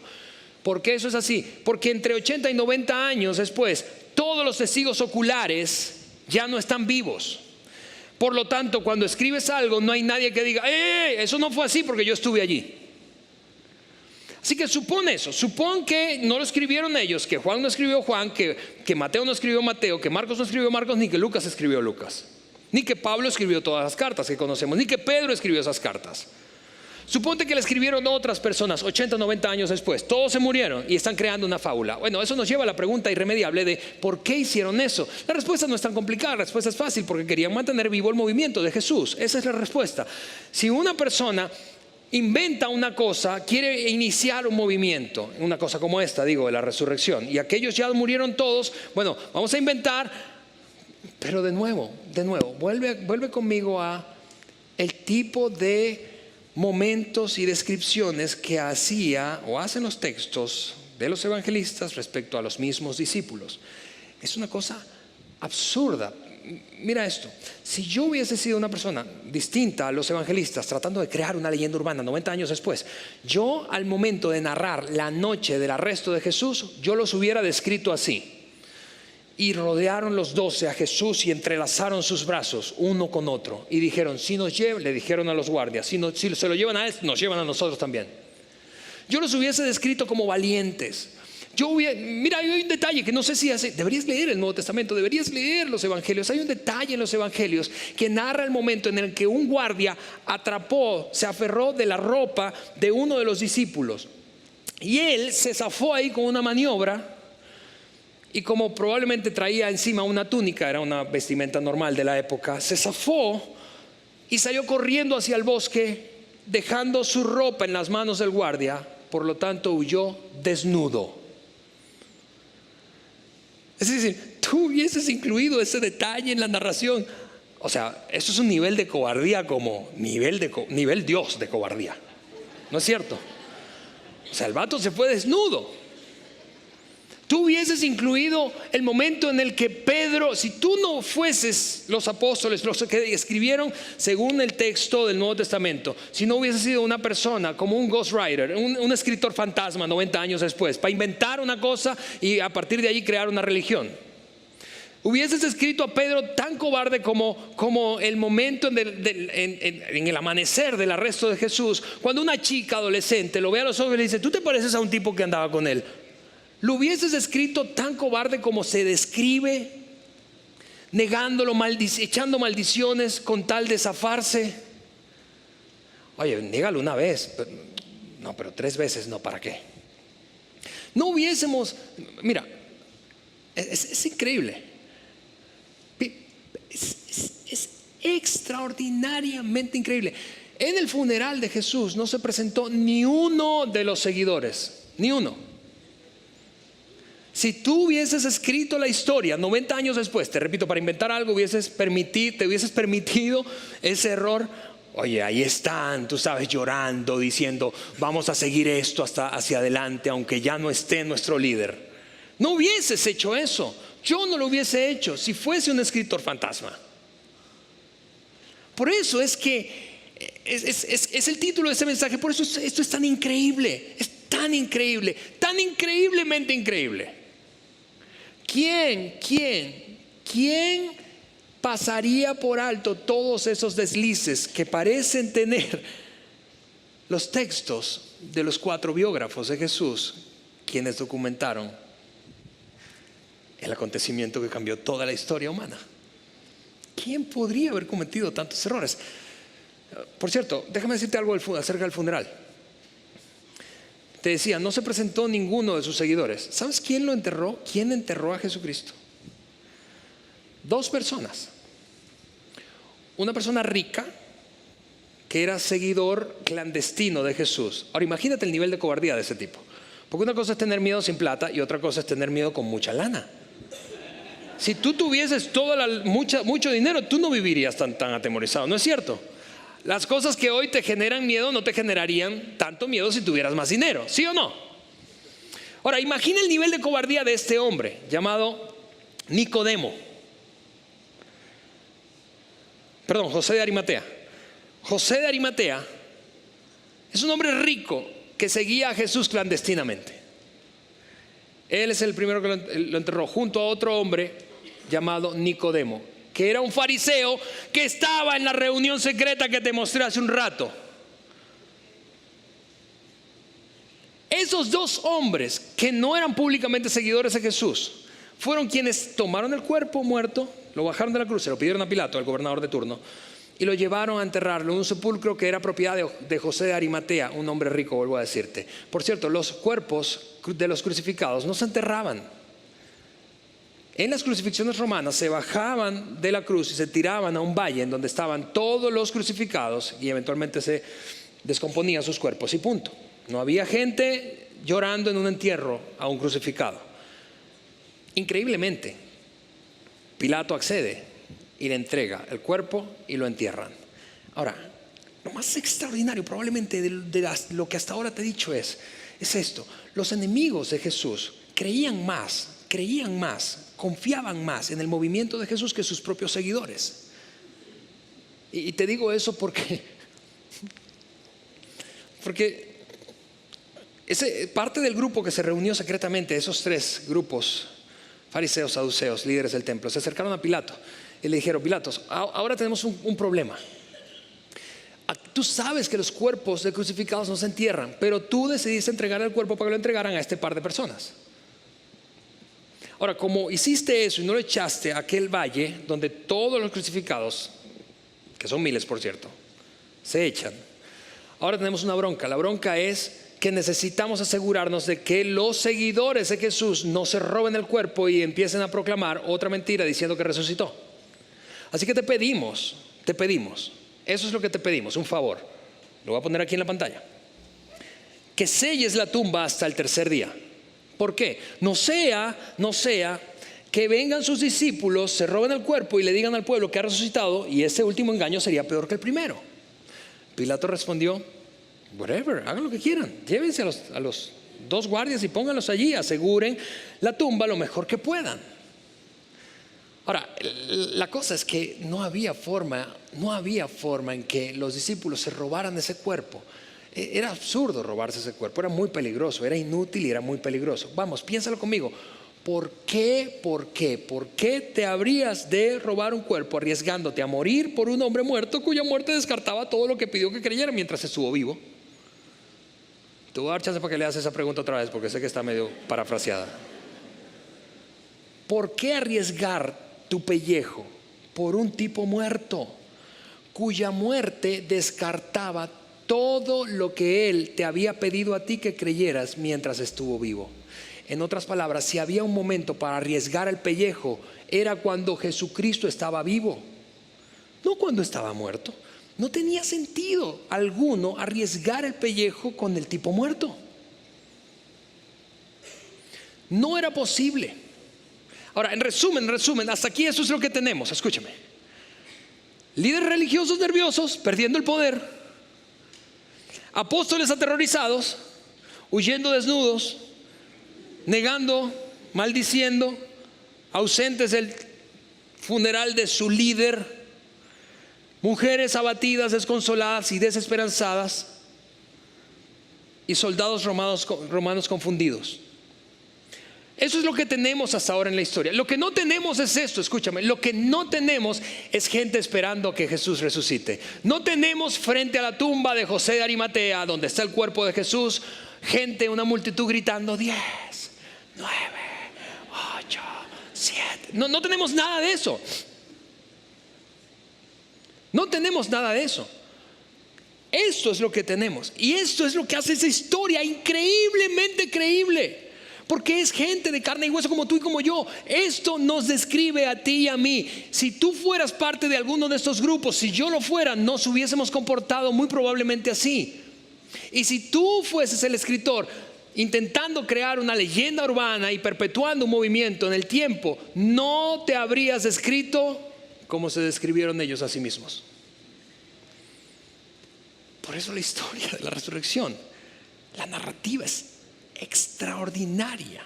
¿Por qué eso es así? Porque entre 80 y 90 años después, todos los testigos oculares ya no están vivos. Por lo tanto, cuando escribes algo, no hay nadie que diga, eso no fue así porque yo estuve allí. Así que supone eso, supón que no lo escribieron ellos, que Juan no escribió Juan, que Mateo no escribió Mateo, que Marcos no escribió Marcos, ni que Lucas escribió Lucas, ni que Pablo escribió todas las cartas que conocemos, ni que Pedro escribió esas cartas. Suponte que le escribieron otras personas 80, 90 años después. Todos se murieron y están creando una fábula. Bueno, eso nos lleva a la pregunta irremediable de ¿por qué hicieron eso? La respuesta no es tan complicada, la respuesta es fácil, porque querían mantener vivo el movimiento de Jesús. Esa es la respuesta. Si una persona inventa una cosa, quiere iniciar un movimiento, una cosa como esta, digo, de la resurrección, y aquellos ya murieron todos, bueno, vamos a inventar, pero de nuevo, vuelve conmigo a el tipo de momentos y descripciones que hacía o hacen los textos de los evangelistas respecto a los mismos discípulos. Es una cosa absurda. Mira esto, si yo hubiese sido una persona distinta a los evangelistas tratando de crear una leyenda urbana 90 años después, yo al momento de narrar la noche del arresto de Jesús, yo los hubiera descrito así: y rodearon los 12 a Jesús y entrelazaron sus brazos uno con otro y dijeron, si nos llevan, le dijeron a los guardias, si se lo llevan a él, nos llevan a nosotros también. Yo los hubiese descrito como valientes. Mira, hay un detalle que no sé si deberías leer el Nuevo Testamento, deberías leer los evangelios. Hay un detalle en los evangelios que narra el momento en el que un guardia se aferró de la ropa de uno de los discípulos y él se zafó ahí con una maniobra. Y como probablemente traía encima una túnica, era una vestimenta normal de la época, se zafó y salió corriendo hacia el bosque, dejando su ropa en las manos del guardia. Por lo tanto, huyó desnudo. Es decir, tú hubieses incluido ese detalle en la narración. O sea, eso es un nivel de cobardía como nivel Dios de cobardía. ¿No es cierto? O sea, el vato se fue desnudo. Tú hubieses incluido el momento en el que Pedro, si tú no fueses los apóstoles, los que escribieron según el texto del Nuevo Testamento, si no hubieses sido una persona como un ghostwriter, un escritor fantasma 90 años después, para inventar una cosa y a partir de ahí crear una religión, hubieses escrito a Pedro tan cobarde como el momento en el amanecer del arresto de Jesús, cuando una chica adolescente lo ve a los ojos y le dice, ¿tú te pareces a un tipo que andaba con él? ¿Lo hubieses escrito tan cobarde como se describe, negándolo, echando maldiciones con tal de zafarse? Oye, négalo una vez, pero 3 veces no, ¿para qué? No hubiésemos, mira, es increíble, es extraordinariamente increíble. En el funeral de Jesús no se presentó ni uno de los seguidores, ni uno. Si tú hubieses escrito la historia 90 años después, te repito, para inventar algo, te hubieses permitido ese error. Oye, ahí están, tú sabes, llorando, diciendo, vamos a seguir esto hasta hacia adelante, aunque ya no esté nuestro líder. No hubieses hecho eso. Yo no lo hubiese hecho si fuese un escritor fantasma. Por eso es que es el título de ese mensaje. Por eso esto es tan increíble. Es tan increíble, tan increíblemente increíble. ¿Quién pasaría por alto todos esos deslices que parecen tener los textos de los 4 biógrafos de Jesús, quienes documentaron el acontecimiento que cambió toda la historia humana? ¿Quién podría haber cometido tantos errores? Por cierto, déjame decirte algo acerca del funeral. Te decía, no se presentó ninguno de sus seguidores. ¿Sabes quién lo enterró? ¿Quién enterró a Jesucristo? 2 personas. Una persona rica que era seguidor clandestino de Jesús. Ahora imagínate el nivel de cobardía de ese tipo. Porque una cosa es tener miedo sin plata y otra cosa es tener miedo con mucha lana. Si tú tuvieses mucho dinero, tú no vivirías tan atemorizado, ¿no es cierto? Las cosas que hoy te generan miedo no te generarían tanto miedo si tuvieras más dinero, ¿sí o no? Ahora, imagina el nivel de cobardía de este hombre llamado Nicodemo. Perdón, José de Arimatea. José de Arimatea es un hombre rico que seguía a Jesús clandestinamente. Él es el primero que lo enterró junto a otro hombre llamado Nicodemo, que era un fariseo que estaba en la reunión secreta que te mostré hace un rato. Esos 2 hombres que no eran públicamente seguidores de Jesús fueron quienes tomaron el cuerpo muerto, lo bajaron de la cruz, se lo pidieron a Pilato, al gobernador de turno, y lo llevaron a enterrarlo en un sepulcro que era propiedad de José de Arimatea, un hombre rico, vuelvo a decirte. Por cierto, los cuerpos de los crucificados no se enterraban. En las crucifixiones romanas se bajaban de la cruz y se tiraban a un valle en donde estaban todos los crucificados y eventualmente se descomponían sus cuerpos y punto. No había gente llorando en un entierro a un crucificado. Increíblemente, Pilato accede y le entrega el cuerpo y lo entierran. Ahora, lo más extraordinario probablemente de lo que hasta ahora te he dicho es esto: los enemigos de Jesús creían más, confiaban más en el movimiento de Jesús que sus propios seguidores. Y te digo eso porque parte del grupo que se reunió secretamente, esos tres grupos, fariseos, saduceos, líderes del templo, se acercaron a Pilato y le dijeron: Pilato, ahora tenemos un problema. Tú sabes que los cuerpos de crucificados no se entierran, pero tú decidiste entregar el cuerpo para que lo entregaran a este par de personas. Ahora, como hiciste eso y no lo echaste a aquel valle donde todos los crucificados, que son miles por cierto, se echan, ahora tenemos una bronca. La bronca es que necesitamos asegurarnos de que los seguidores de Jesús no se roben el cuerpo y empiecen a proclamar otra mentira diciendo que resucitó. Así que te pedimos, eso es lo que te pedimos, un favor. Lo voy a poner aquí en la pantalla: que selles la tumba hasta el tercer día. ¿Por qué? No sea que vengan sus discípulos, se roben el cuerpo y le digan al pueblo que ha resucitado, y ese último engaño sería peor que el primero. Pilato respondió: whatever, hagan lo que quieran, llévense a los dos guardias y pónganlos allí, aseguren la tumba lo mejor que puedan. Ahora, la cosa es que no había forma en que los discípulos se robaran ese cuerpo. Era absurdo robarse ese cuerpo, era muy peligroso, era inútil y era muy peligroso. Vamos, piénsalo conmigo. ¿Por qué te habrías de robar un cuerpo arriesgándote a morir por un hombre muerto cuya muerte descartaba todo lo que pidió que creyera mientras estuvo vivo? Te voy a dar chance para que leas esa pregunta otra vez porque sé que está medio parafraseada. ¿Por qué arriesgar tu pellejo por un tipo muerto cuya muerte descartaba todo lo que él te había pedido a ti que creyeras mientras estuvo vivo? En otras palabras, si había un momento para arriesgar el pellejo, era cuando Jesucristo estaba vivo, no cuando estaba muerto. No tenía sentido alguno arriesgar el pellejo con el tipo muerto. No era posible. Ahora, en resumen, hasta aquí eso es lo que tenemos. Escúchame: líderes religiosos nerviosos, perdiendo el poder; apóstoles aterrorizados, huyendo desnudos, negando, maldiciendo, ausentes del funeral de su líder; mujeres abatidas, desconsoladas y desesperanzadas; y soldados romanos confundidos. Eso es lo que tenemos hasta ahora en la historia. Lo que no tenemos es esto, escúchame: lo que no tenemos es gente esperando que Jesús resucite. No tenemos frente a la tumba de José de Arimatea, donde está el cuerpo de Jesús, gente, una multitud gritando: 10, 9, 8, 7. No tenemos nada de eso. No tenemos nada de eso. Esto es lo que tenemos. Y esto es lo que hace esa historia increíblemente creíble. Porque es gente de carne y hueso como tú y como yo. Esto nos describe a ti y a mí. Si tú fueras parte de alguno de estos grupos, si yo lo fuera, nos hubiésemos comportado muy probablemente así. Y si tú fueses el escritor intentando crear una leyenda urbana y perpetuando un movimiento en el tiempo, no te habrías escrito como se describieron ellos a sí mismos. Por eso la historia de la resurrección, la narrativa es extraordinaria,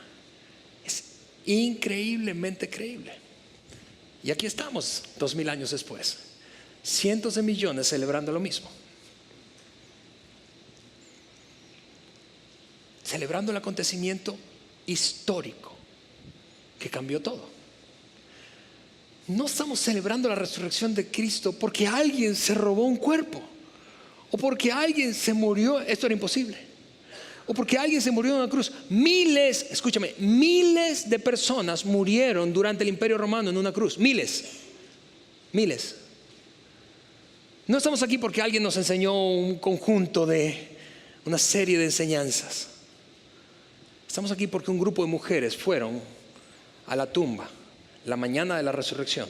es increíblemente creíble. Y aquí estamos 2000 años después, cientos de millones celebrando lo mismo, celebrando el acontecimiento histórico que cambió todo. No estamos celebrando la resurrección de Cristo porque alguien se robó un cuerpo, o porque alguien se murió, esto era imposible, o porque alguien se murió en una cruz. Miles de personas murieron durante el Imperio Romano en una cruz. Miles. No estamos aquí porque alguien nos enseñó un conjunto de una serie de enseñanzas. Estamos aquí porque un grupo de mujeres fueron a la tumba la mañana de la resurrección,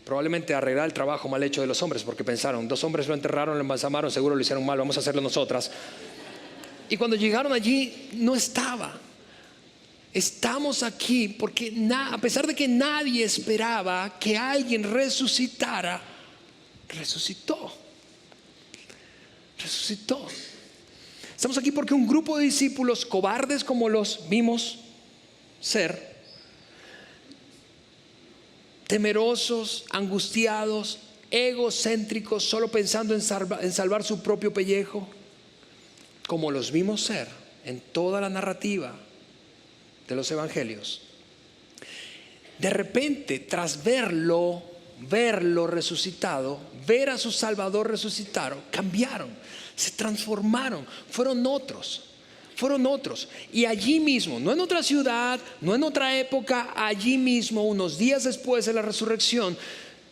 probablemente a arreglar el trabajo mal hecho de los hombres, porque pensaron, 2 hombres lo enterraron, lo embalsamaron, seguro lo hicieron mal, vamos a hacerlo nosotras. Y cuando llegaron allí no estaba. Estamos aquí porque a pesar de que nadie esperaba que alguien resucitara, resucitó. Estamos aquí porque un grupo de discípulos cobardes, como los vimos ser, temerosos, angustiados, egocéntricos, solo pensando en salvar su propio pellejo, como los vimos ser en toda la narrativa de los evangelios, de repente, tras verlo resucitado, ver a su Salvador resucitado, cambiaron, se transformaron, fueron otros. Y allí mismo, no en otra ciudad, no en otra época, allí mismo, unos días después de la resurrección,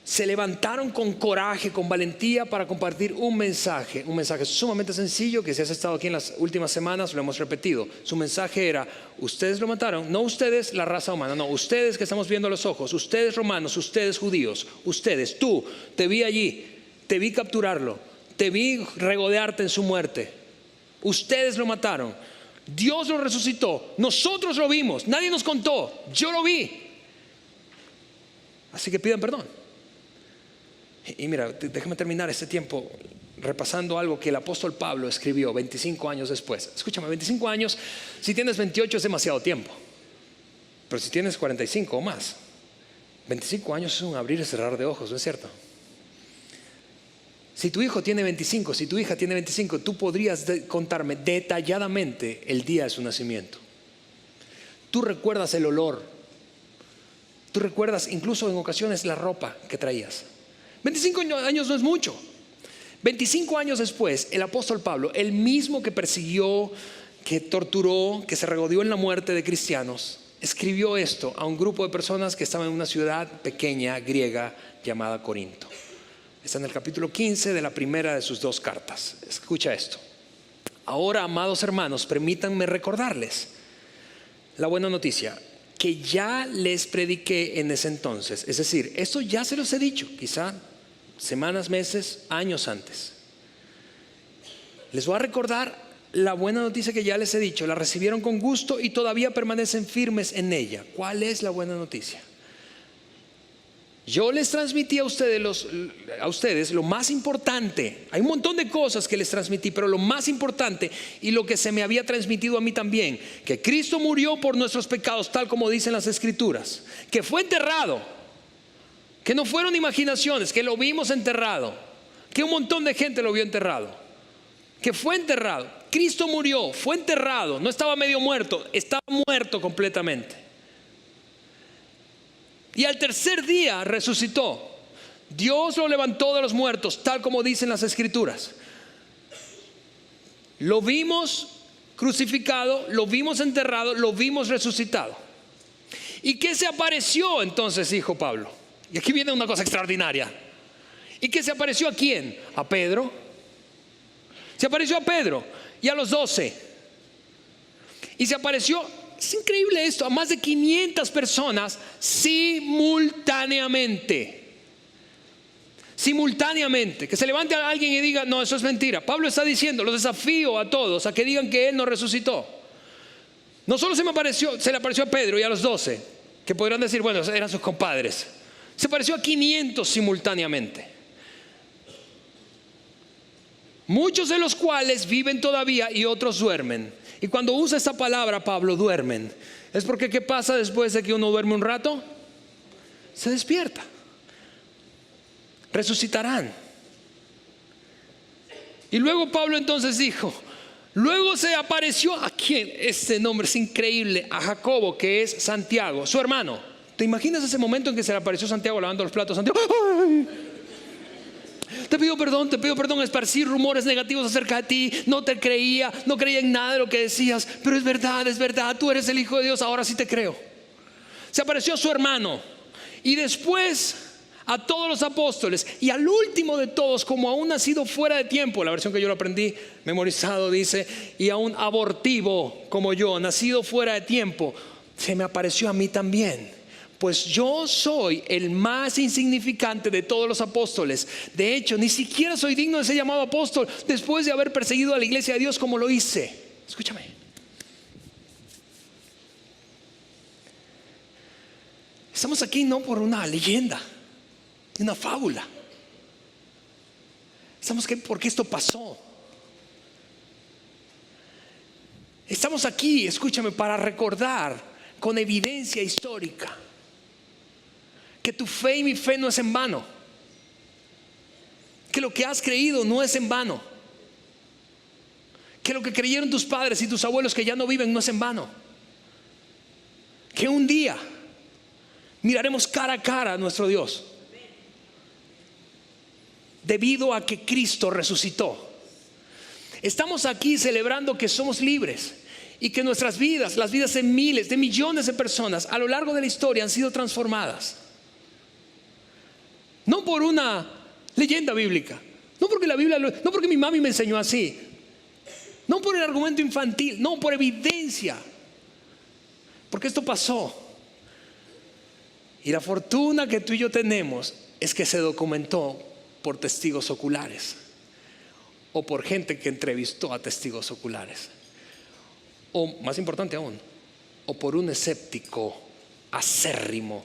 se levantaron con coraje, con valentía para compartir un mensaje sumamente sencillo que si has estado aquí en las últimas semanas lo hemos repetido. Su mensaje era: ustedes lo mataron, no ustedes la raza humana, no, ustedes que estamos viendo a los ojos, ustedes romanos, ustedes judíos, ustedes, tú, te vi allí, te vi capturarlo, te vi regodearte en su muerte, ustedes lo mataron, Dios lo resucitó, nosotros lo vimos, nadie nos contó, yo lo vi, así que pidan perdón. Y mira, déjame terminar este tiempo repasando algo que el apóstol Pablo escribió 25 años después. Escúchame, 25 años, si tienes 28 es demasiado tiempo, pero si tienes 45 o más, 25 años es un abrir y cerrar de ojos, ¿no es cierto? Si tu hijo tiene 25, si tu hija tiene 25, tú podrías contarme detalladamente el día de su nacimiento. Tú recuerdas el olor, tú recuerdas incluso en ocasiones la ropa que traías. 25 años no es mucho. 25 años después, el apóstol Pablo, el mismo que persiguió, que torturó, que se regodeó en la muerte de cristianos, escribió esto a un grupo de personas que estaban en una ciudad pequeña griega llamada Corinto. Está en el capítulo 15 de la primera de sus 2 cartas. Escucha esto: ahora, amados hermanos, permítanme recordarles la buena noticia que ya les prediqué en ese entonces. Es decir, esto ya se los he dicho, quizá semanas, meses, años antes. Les voy a recordar la buena noticia que ya les he dicho. La recibieron con gusto y todavía permanecen firmes en ella. ¿Cuál es la buena noticia? Yo les transmití a ustedes lo más importante. Hay un montón de cosas que les transmití, pero lo más importante y lo que se me había transmitido a mí también: que Cristo murió por nuestros pecados, tal como dicen las Escrituras, que fue enterrado, que no fueron imaginaciones, que lo vimos enterrado, que un montón de gente lo vio enterrado, que fue enterrado. Cristo murió, fue enterrado, no estaba medio muerto, estaba muerto completamente. Y al tercer día resucitó. Dios lo levantó de los muertos, tal como dicen las Escrituras. Lo vimos crucificado, lo vimos enterrado, lo vimos resucitado. ¿Y qué se apareció entonces, dijo Pablo? Y aquí viene una cosa extraordinaria. ¿Y qué se apareció a quién? A Pedro. Se apareció a Pedro y a los 12. Y se apareció, es increíble esto, a más de 500 personas simultáneamente. Que se levante a alguien y diga: no, eso es mentira. Pablo está diciendo, los desafío a todos a que digan que él no resucitó. No solo se le apareció a Pedro y a los 12, que podrán decir, bueno, eran sus compadres. Se apareció a 500 simultáneamente, muchos de los cuales viven todavía y otros duermen. Y cuando usa esta palabra Pablo, duermen, es porque ¿qué pasa después de que uno duerme un rato? Se despierta. Resucitarán. Y luego Pablo entonces dijo, luego se apareció a quién, este nombre es increíble, a Jacobo, que es Santiago, su hermano. ¿Te imaginas ese momento en que se le apareció Santiago lavando los platos? Santiago, ¡ay! Te pido perdón, esparcí rumores negativos acerca de ti, no te creía, no creía en nada de lo que decías, pero es verdad, tú eres el Hijo de Dios, ahora sí te creo. Se apareció a su hermano y después a todos los apóstoles y al último de todos, como a un nacido fuera de tiempo, la versión que yo lo aprendí memorizado dice, y a un abortivo como yo, nacido fuera de tiempo, se me apareció a mí también. Pues yo soy el más insignificante de todos los apóstoles. De hecho, ni siquiera soy digno de ser llamado apóstol después de haber perseguido a la iglesia de Dios como lo hice. Escúchame. Estamos aquí no por una leyenda, una fábula. Estamos aquí porque esto pasó. Estamos aquí, escúchame, para recordar con evidencia histórica que tu fe y mi fe no es en vano, que lo que has creído no es en vano, que lo que creyeron tus padres y tus abuelos que ya no viven no es en vano, que un día miraremos cara a cara a nuestro Dios debido a que Cristo resucitó. Estamos aquí celebrando que somos libres y que nuestras vidas, las vidas de miles, de millones de personas a lo largo de la historia han sido transformadas. No por una leyenda bíblica, no porque la Biblia, no porque mi mami me enseñó así, no por el argumento infantil, no, por evidencia, porque esto pasó. Y la fortuna que tú y yo tenemos es que se documentó por testigos oculares o por gente que entrevistó a testigos oculares, o más importante aún, o por un escéptico acérrimo,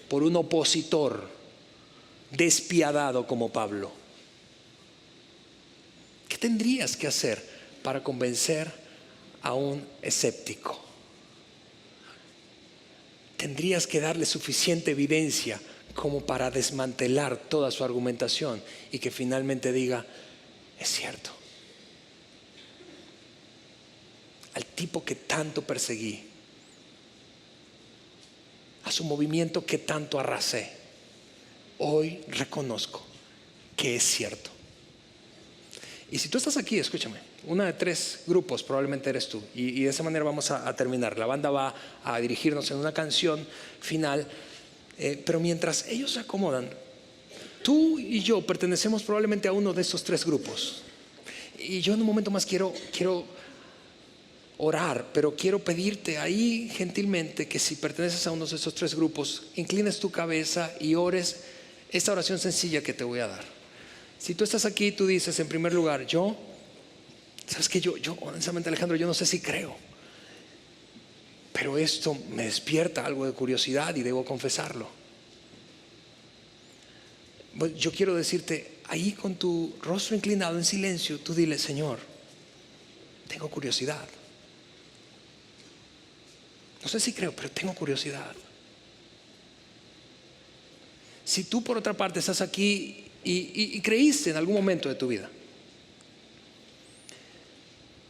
por un opositor despiadado como Pablo. ¿Qué tendrías que hacer para convencer a un escéptico? Tendrías que darle suficiente evidencia como para desmantelar toda su argumentación y que finalmente diga, es cierto. Al tipo que tanto perseguí, a su movimiento que tanto arrasé, hoy reconozco que es cierto. Y si tú estás aquí, escúchame, una de tres grupos probablemente eres tú, y de esa manera vamos a terminar. La banda va a dirigirnos en una canción final, pero mientras ellos se acomodan, tú y yo pertenecemos probablemente a uno de estos tres grupos. Y yo en un momento más quiero orar, pero quiero pedirte ahí gentilmente que si perteneces a uno de esos tres grupos, inclines tu cabeza y ores esta oración sencilla que te voy a dar. Si tú estás aquí, tú dices en primer lugar, sabes que yo honestamente, Alejandro, yo no sé si creo, pero esto me despierta algo de curiosidad y debo confesarlo. Bueno, yo quiero decirte, ahí con tu rostro inclinado en silencio, tú dile, Señor, tengo curiosidad. No sé si creo, pero tengo curiosidad. Si tú por otra parte estás aquí y creíste en algún momento de tu vida,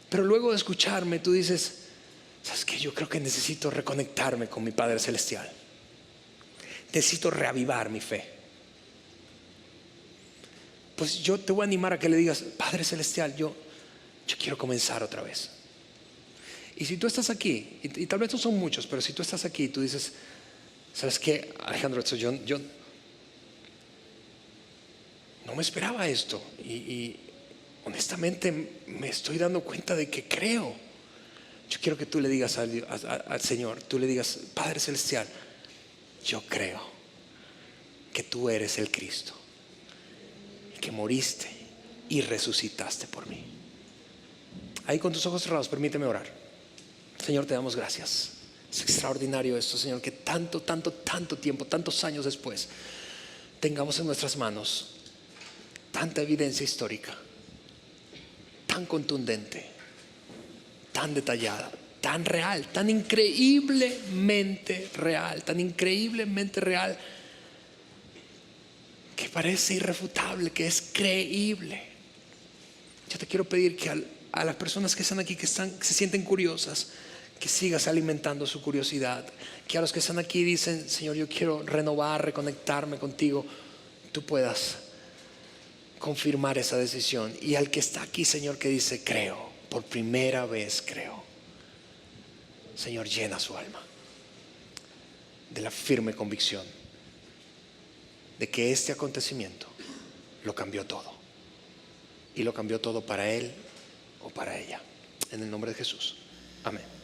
pero luego de escucharme tú dices, ¿sabes qué? Yo creo que necesito reconectarme con mi Padre Celestial. Necesito reavivar mi fe. Pues yo te voy a animar a que le digas, Padre Celestial, yo quiero comenzar otra vez. Y si tú estás aquí, y tal vez no son muchos, pero si tú estás aquí y tú dices, ¿sabes qué, Alejandro? Yo no me esperaba esto y honestamente me estoy dando cuenta de que creo. Yo quiero que tú le digas al Señor, tú le digas, Padre Celestial, yo creo que tú eres el Cristo, que moriste y resucitaste por mí. Ahí con tus ojos cerrados, permíteme orar. Señor, te damos gracias. Es extraordinario esto, Señor, que tanto tiempo, tantos años después, tengamos en nuestras manos tanta evidencia histórica, tan contundente, tan detallada, tan real, tan increíblemente real, que parece irrefutable, que es creíble. Yo te quiero pedir que a las personas que están aquí, que se sienten curiosas, que sigas alimentando su curiosidad. Que a los que están aquí dicen, Señor, yo quiero renovar, reconectarme contigo, tú puedas confirmar esa decisión. Y al que está aquí, Señor, que dice, creo, por primera vez creo, Señor, llena su alma de la firme convicción de que este acontecimiento lo cambió todo. Y lo cambió todo para él o para ella. En el nombre de Jesús. Amén.